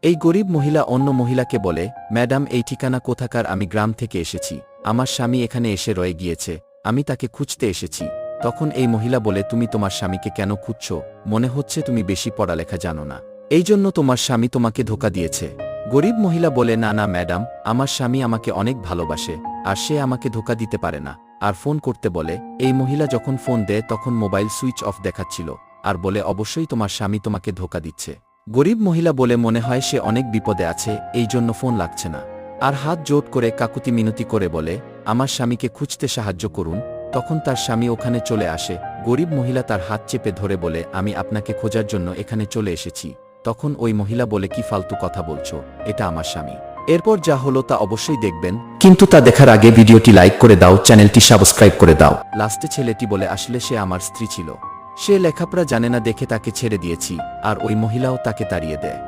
এই গরিব মহিলা অন্য মহিলাকে বলে, ম্যাডাম এই ঠিকানা কোথাকার? আমি গ্রাম থেকে এসেছি, আমার স্বামী এখানে এসে রয়ে গিয়েছে, আমি তাকে খুঁজতে এসেছি। তখন এই মহিলা বলে, তুমি তোমার স্বামীকে কেন খুঁজছ? মনে হচ্ছে তুমি বেশি পড়ালেখা জানো না, এই জন্য তোমার স্বামী তোমাকে ধোঁকা দিয়েছে। গরিব মহিলা বলে, না না ম্যাডাম, আমার স্বামী আমাকে অনেক ভালোবাসে, আর সে আমাকে ধোঁকা দিতে পারে না। আর ফোন করতে বলে। এই মহিলা যখন ফোন দেয় তখন মোবাইল সুইচ অফ দেখাচ্ছিল, আর বলে, অবশ্যই তোমার স্বামী তোমাকে ধোঁকা দিচ্ছে। গরিব মহিলা বলে, মনে হয় সে অনেক বিপদে আছে, এই জন্য ফোন লাগছে না। আর হাত জোট করে কাকুতি মিনতি করে বলে, আমার স্বামীকে খুঁজতে সাহায্য করুন। তখন তার স্বামী ওখানে চলে আসে। গরিব মহিলা তার হাত চেপে ধরে বলে, আমি আপনাকে খোঁজার জন্য এখানে চলে এসেছি। তখন ওই মহিলা বলে, কি ফালতু কথা বলছো, এটা আমার স্বামী। এরপর যা হলো তা অবশ্যই দেখবেন, কিন্তু তা দেখার আগে ভিডিওটি লাইক করে দাও, চ্যানেলটি সাবস্ক্রাইব করে দাও। লাস্টে ছেলেটি বলে, আসলে সে আমার স্ত্রী ছিল, সে লেখাপড়া জানে না দেখে তাকে ছেড়ে দিয়েছি, আর ওই মহিলাও তাকে তাড়িয়ে দেয়।